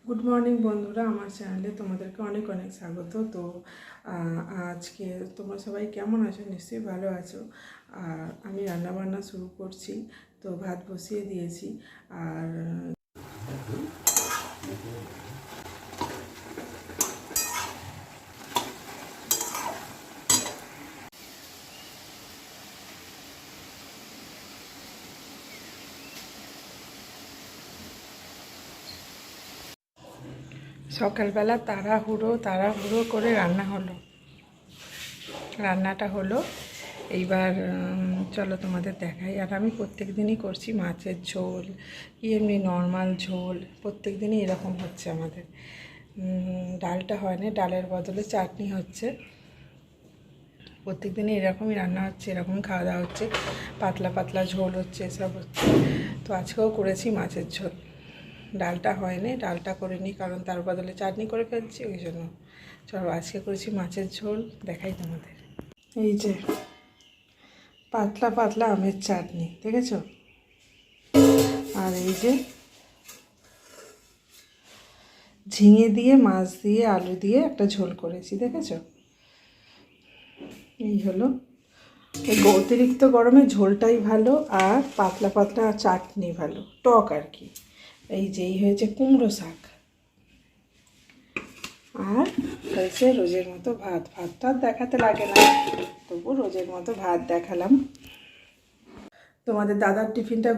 Good morning বন্ধুরা, আমার চ্যানেলে তোমাদেরকে অনেক অনেক স্বাগত। তো আজকে তোমরা সবাই কেমন আছো? নিশ্চয়ই ভালো আছো। আর আমি রান্নাবান্না শুরু করছি। তো ভাত বসিয়ে দিয়েছি। আর সকালবেলা তাড়াহুড়ো করে রান্নাটা হলো। এইবার চলো তোমাদের দেখাই। আর আমি প্রত্যেক দিনই করছি মাছের ঝোল, কি এমনি নর্মাল ঝোল, প্রত্যেক দিনই এরকম হচ্ছে আমাদের। ডালটা হয় না, ডালের বদলে চাটনি হচ্ছে। প্রত্যেক দিনই এরকমই রান্না হচ্ছে, এরকমই খাওয়া দাওয়া হচ্ছে, পাতলা পাতলা ঝোল হচ্ছে, এসব হচ্ছে। তো আজকেও করেছি মাছের ঝোল। ডালটা হয়নি, ডালটা করিনি, কারণ তার বদলে চাটনি করে ফেলছি, ওই জন্য। চলো আজকে করেছি মাছের ঝোল, দেখাই তোমাদের। এই যে পাতলা পাতলা আমের চাটনি, দেখেছো? আর এই যে ঝিঙে দিয়ে, মাছ দিয়ে, আলু দিয়ে একটা ঝোল করেছি, দেখেছো? এই হলো। এই অতিরিক্ত গরমে ঝোলটাই ভালো, আর পাতলা পাতলা চাটনি ভালো, টক আর কি। এই যে এই হয়েছে কুমড়ো শাক, আর হয়েছে রোজের মতো ভাত। ভাতটা দেখাতে লাগে না, তবু রোজের মতো ভাত দেখালাম। তোমাদের দাদার টিফিনটা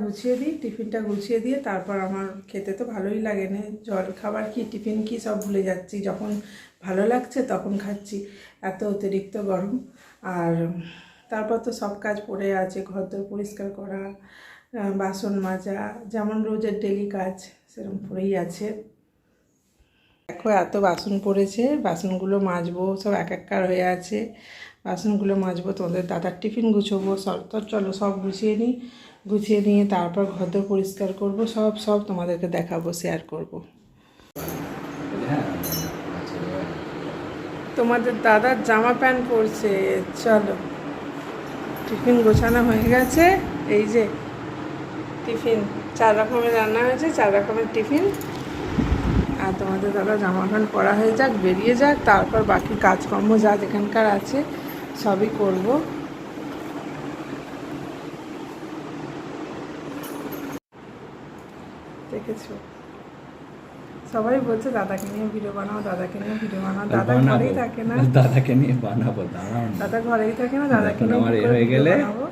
গুছিয়ে দিয়ে তারপর আমার খেতে তো ভালোই লাগে না। জল খাবার কি, টিফিন কি, সব ভুলে যাচ্ছি। যখন ভালো লাগছে তখন খাচ্ছি, এত অতিরিক্ত গরম। আর তারপর তো সব কাজ পড়ে আছে, ঘরদোর পরিষ্কার করা, বাসন মাজা, যেমন রোজের ডেলি কাজ সেরকম পড়েই আছে। দেখো এত বাসন পড়েছে, বাসনগুলো মাজবো, সব এক এককার হয়ে আছে। বাসনগুলো মাজবো, তোমাদের দাদার টিফিন গুছোবো, সব তো চলো সব গুছিয়ে নিয়ে তারপর ঘরদোর পরিষ্কার করবো, সব তোমাদেরকে দেখাবো, শেয়ার করব। তোমাদের দাদার জামা প্যান্ট পরছে। চলো, টিফিন গোছানো হয়ে গেছে। এই যে টিফিন, 4 রকমের রান্না হয়েছে, 4 রকমের টিফিন। আর তোমাদের দাদা জামা প্যান্ট পরা হয়ে যাক, বেরিয়ে যাক, তারপর বাকি কাজকর্ম যা যেখানকার আছে সবই করব। দেখেছো, সবাই বলছে দাদাকে নিয়ে ভিডিও বানাও, দাদাকে নিয়ে ভিডিও বানাও। দাদা ঘরেই থাকে না, দাদাকে নিয়ে বানাবো, দাঁড়াও। দাদা ঘরেই থাকে না, দাদাকে নিয়ে আমার হয়ে গেলে বানাবো।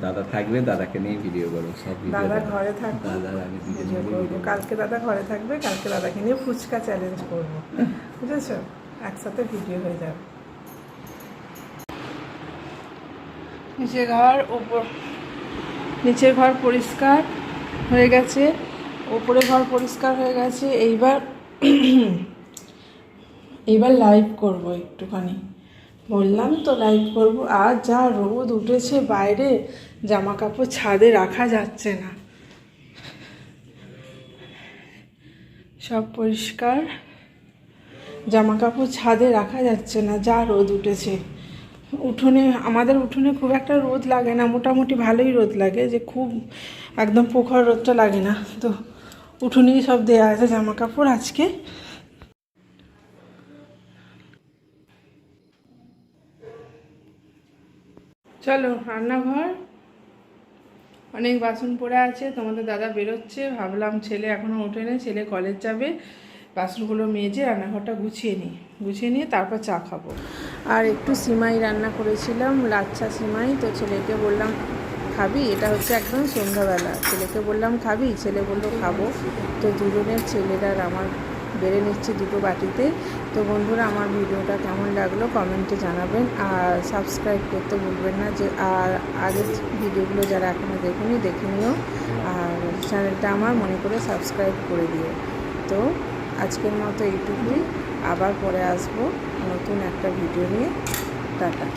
দাদা থাকবে, দাদাকে নিয়ে ভিডিও করবো, সব ভিডিও। দাদা ঘরে থাকবে, দাদার আমি ভিডিও করবো। কালকে দাদা ঘরে থাকবে, কালকে দাদাকে নিয়ে ফুচকা চ্যালেঞ্জ করবো, বুঝেছো? একসাথে ভিডিও হয়ে যাবে। নিচের ঘর পরিষ্কার হয়ে গেছে, ওপরে ঘর পরিষ্কার হয়ে গেছে। এইবার লাইভ করব একটুখানি, বললাম তো লাইভ করব। আর যা রোদ উঠেছে বাইরে, জামা কাপড় ছাদে রাখা যাচ্ছে না, সব পরিষ্কার, জামা কাপড় ছাদে রাখা যাচ্ছে না, যা রোদ উঠেছে। আমাদের উঠোনে খুব একটা রোদ লাগে না, মোটামুটি ভালোই রোদ লাগে, যে খুব একদম প্রখর রোদটা লাগে না। তো উঠোনেই সব দেওয়া আছে জামা কাপড় আজকে। চলো রান্নাঘর, অনেক বাসন পড়ে আছে। তোমাদের দাদা বেরোচ্ছে, ভাবলাম ছেলে এখনও ওঠেনি, ছেলে কলেজ যাবে, বাসনগুলো মেজে রান্নাঘরটা গুছিয়ে নিয়ে তারপর চা খাবো। আর একটু সিমাই রান্না করেছিলাম, লাচ্ছা সিমাই। তো ছেলেকে বললাম খাবি, এটা হচ্ছে একদম সন্ধ্যাবেলা। ছেলেকে বললাম খাবি, ছেলে বললো খাবো। তো দুজনের, ছেলেরা আর আমার, বেড়ে নিচ্ছি দুটো বাটিতে। তো বন্ধুরা, আমার ভিডিওটা কেমন লাগলো কমেন্টে জানাবেন, আর সাবস্ক্রাইব করতে ভুলবেন না। যে আর আগের ভিডিওগুলো যারা এখনও দেখে নিও, আর চ্যানেলটা আমার মনে করে সাবস্ক্রাইব করে দিও। তো আজকের মতো এইটুকুই, আবার পরে আসবো নতুন একটা ভিডিও নিয়ে। টাটা।